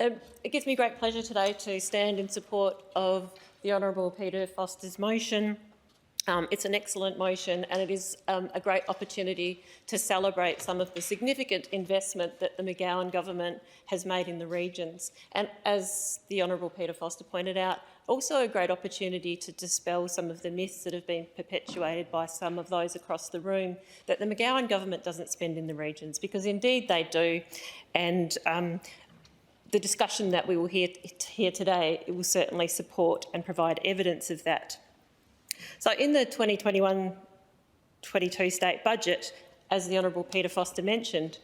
It gives me great pleasure today to stand in support of the Honourable Peter Foster's motion. It's an excellent motion, and it is a great opportunity to celebrate some of the significant investment that the McGowan government has made in the regions. And as the Honourable Peter Foster pointed out, also a great opportunity to dispel some of the myths that have been perpetuated by some of those across the room that the McGowan government doesn't spend in the regions, because indeed they do. And the discussion that we will hear today will certainly support and provide evidence of that. So in the 2021-22 state budget, as the Honourable Peter Foster mentioned,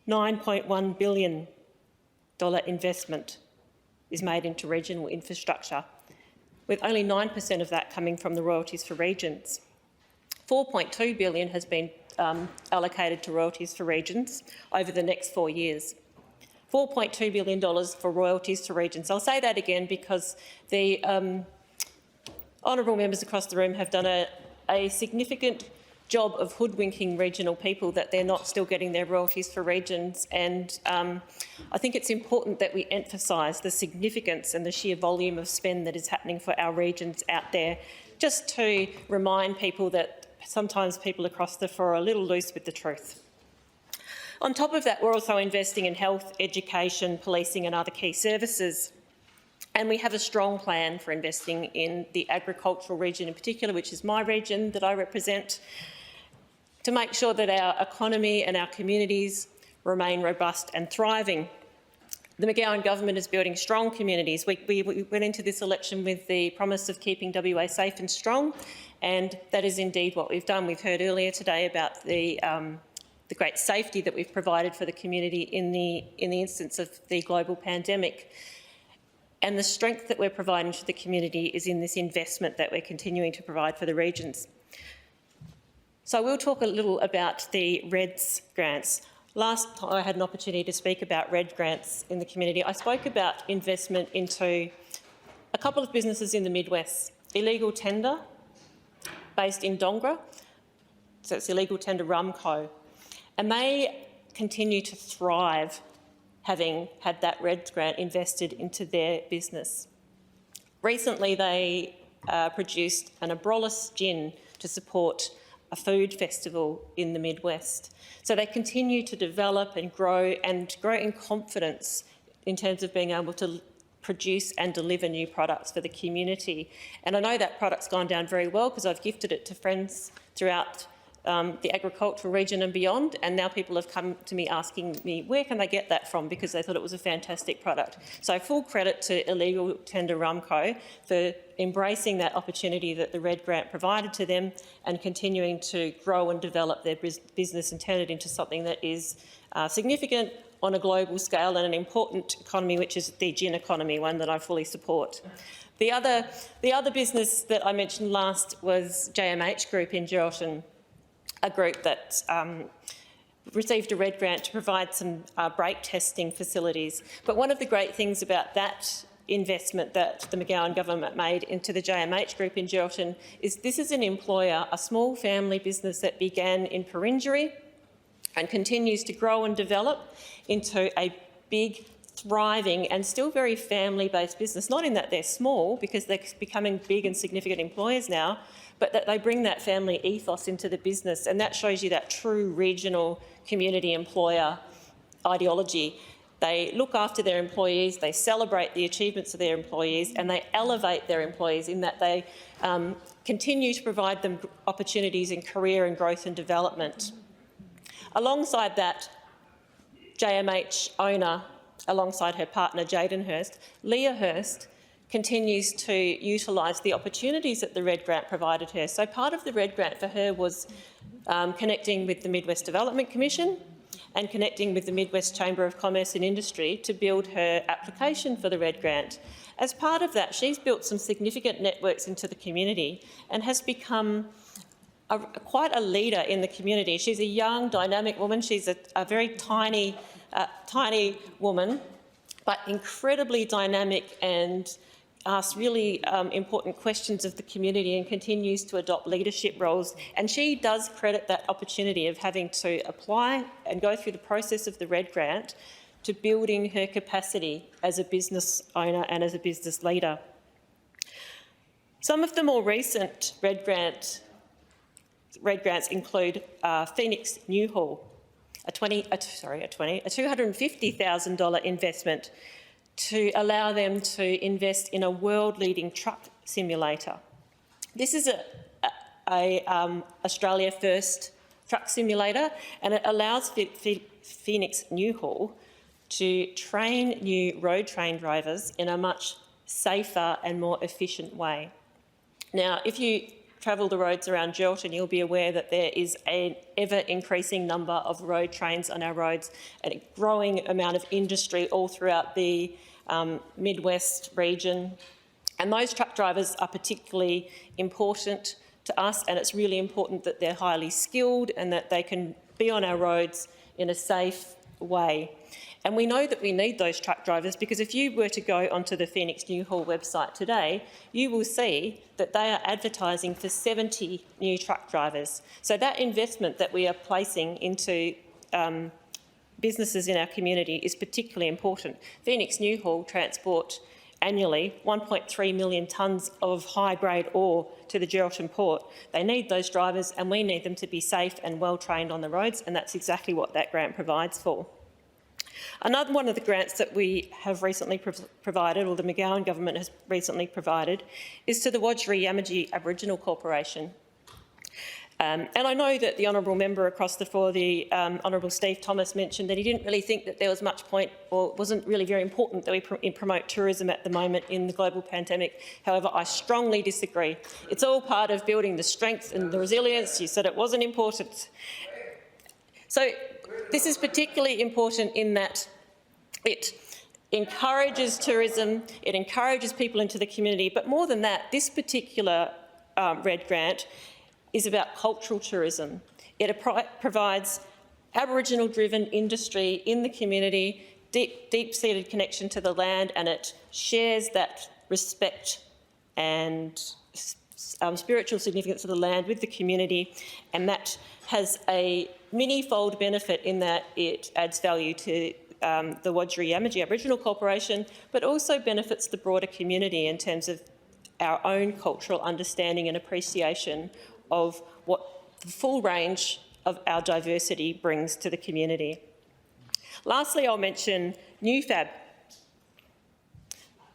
$9.1 billion investment is made into regional infrastructure, with only 9% of that coming from the royalties for regions. $4.2 billion has been allocated to royalties for regions over the next 4 years. $4.2 billion for royalties to regions. I'll say that again because the honourable members across the room have done a significant job of hoodwinking regional people that they're not still getting their royalties for regions, and I think it's important that we emphasise the significance and the sheer volume of spend that is happening for our regions out there, just to remind people that sometimes people across the floor are a little loose with the truth. On top of that, we're also investing in health, education, policing and other key services. And we have a strong plan for investing in the agricultural region in particular, which is my region that I represent, to make sure that our economy and our communities remain robust and thriving. The McGowan government is building strong communities. We went into this election with the promise of keeping WA safe and strong, and that is indeed what we've done. We've heard earlier today about the great safety that we've provided for the community in the instance of the global pandemic. And the strength that we're providing to the community is in this investment that we're continuing to provide for the regions. So we'll talk a little about the REDS grants. Last time I had an opportunity to speak about RED grants in the community, I spoke about investment into a couple of businesses in the Midwest. Illegal Tender, based in Dongra, so it's Illegal Tender Rum Co. And they continue to thrive, having had that REDS grant invested into their business. Recently, they produced an Abrolhos gin to support a food festival in the Midwest. So they continue to develop and grow in confidence in terms of being able to produce and deliver new products for the community. And I know that product's gone down very well because I've gifted it to friends throughout the agricultural region and beyond, and now people have come to me asking me where can they get that from, because they thought it was a fantastic product. So full credit to Illegal Tender Rum Co for embracing that opportunity that the RED grant provided to them and continuing to grow and develop their business and turn it into something that is significant on a global scale and an important economy, which is the gin economy, one that I fully support. The other business that I mentioned last was JMH Group in Geraldton, a group that received a RED grant to provide some brake testing facilities. But one of the great things about that investment that the McGowan government made into the JMH Group in Geraldton is this is an employer, a small family business that began in Perenjori and continues to grow and develop into a big, thriving and still very family-based business, not in that they're small because they're becoming big and significant employers now, but that they bring that family ethos into the business, and that shows you that true regional community employer ideology. They look after their employees, they celebrate the achievements of their employees, and they elevate their employees in that they continue to provide them opportunities in career and growth and development. Alongside that, JMH owner, alongside her partner Jaden Hurst, Leah Hurst, continues to utilise the opportunities that the RED grant provided her. So part of the RED grant for her was connecting with the Midwest Development Commission and connecting with the Midwest Chamber of Commerce and Industry to build her application for the RED grant. As part of that, she's built some significant networks into the community and has become quite a leader in the community. She's a young, dynamic woman. She's a very tiny woman, but incredibly dynamic and asks really important questions of the community and continues to adopt leadership roles. And she does credit that opportunity of having to apply and go through the process of the RED grant to building her capacity as a business owner and as a business leader. Some of the more recent RED grants include Phoenix Newhall, a $250,000 investment to allow them to invest in a world-leading truck simulator. This is a Australia first truck simulator, and it allows Phoenix Newhall to train new road train drivers in a much safer and more efficient way. Now, if you travel the roads around Geraldton, you'll be aware that there is an ever-increasing number of road trains on our roads and a growing amount of industry all throughout the Midwest region. And those truck drivers are particularly important to us, and it's really important that they're highly skilled and that they can be on our roads in a safe way. And we know that we need those truck drivers because if you were to go onto the Phoenix Newhall website today, you will see that they are advertising for 70 new truck drivers. So that investment that we are placing into businesses in our community is particularly important. Phoenix Newhall transport annually 1.3 million tonnes of high-grade ore to the Geraldton port. They need those drivers and we need them to be safe and well-trained on the roads, and that's exactly what that grant provides for. Another one of the grants that we have recently provided, or the McGowan government has recently provided, is to the Wadjuri Aboriginal Corporation. And I know that the honourable member across the floor, the Honourable Steve Thomas, mentioned that he didn't really think that there was much point, or it wasn't really very important that we promote tourism at the moment in the global pandemic. However, I strongly disagree. It's all part of building the strength and the resilience. You said it wasn't important. So this is particularly important in that it encourages tourism, it encourages people into the community, but more than that, this particular RED grant is about cultural tourism. It provides Aboriginal-driven industry in the community, deep-seated connection to the land, and it shares that respect and spiritual significance of the land with the community, and that has a many-fold benefit in that it adds value to the Wadjuri Aboriginal Corporation, but also benefits the broader community in terms of our own cultural understanding and appreciation of what the full range of our diversity brings to the community. Lastly, I'll mention NewFab.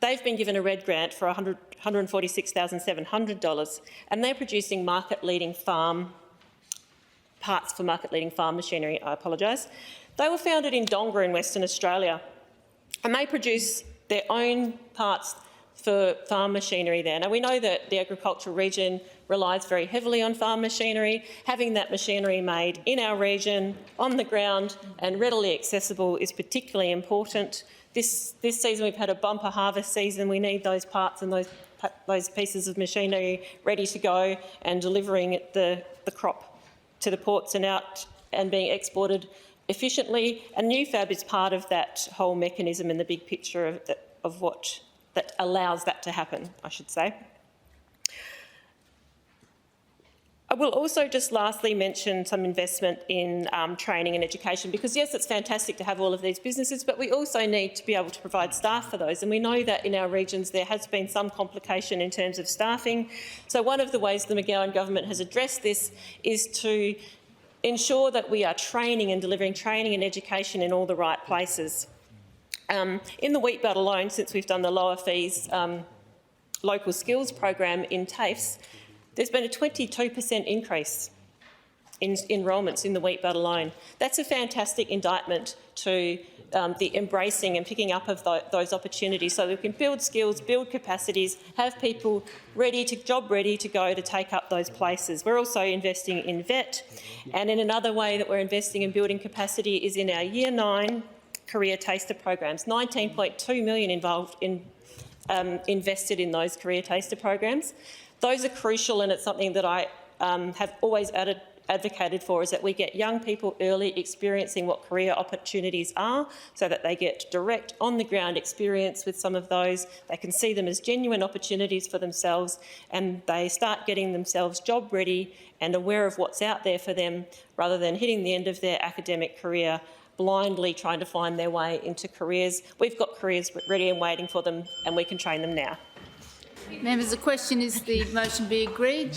They've been given a RED grant for $146,700, and they're producing market-leading parts for market-leading farm machinery. I apologise. They were founded in Donga in Western Australia, and they produce their own parts for farm machinery there. Now, we know that the agricultural region relies very heavily on farm machinery. Having that machinery made in our region, on the ground and readily accessible is particularly important. This season we've had a bumper harvest season. We need those parts and those pieces of machinery ready to go and delivering the crop to the ports and out and being exported efficiently. And NewFab is part of that whole mechanism in the big picture of what that allows that to happen, I should say. I will also just lastly mention some investment in training and education, because yes, it's fantastic to have all of these businesses, but we also need to be able to provide staff for those. And we know that in our regions there has been some complication in terms of staffing. So one of the ways the McGowan government has addressed this is to ensure that we are training and delivering training and education in all the right places. In the wheat belt alone, since we've done the lower fees local skills program in TAFEs, there's been a 22% increase in enrolments in the wheat belt alone. That's a fantastic indictment to the embracing and picking up of those opportunities, so we can build skills, build capacities, have people job ready to go to take up those places. We're also investing in VET, and in another way that we're investing in building capacity is in our Year 9 career taster programs. $19.2 million invested in those career taster programs. Those are crucial, and it's something that I have always advocated for, is that we get young people early experiencing what career opportunities are, so that they get direct on-the-ground experience with some of those. They can see them as genuine opportunities for themselves, and they start getting themselves job ready and aware of what's out there for them, rather than hitting the end of their academic career blindly trying to find their way into careers. We've got careers ready and waiting for them, and we can train them now. Members, the question is the motion be agreed.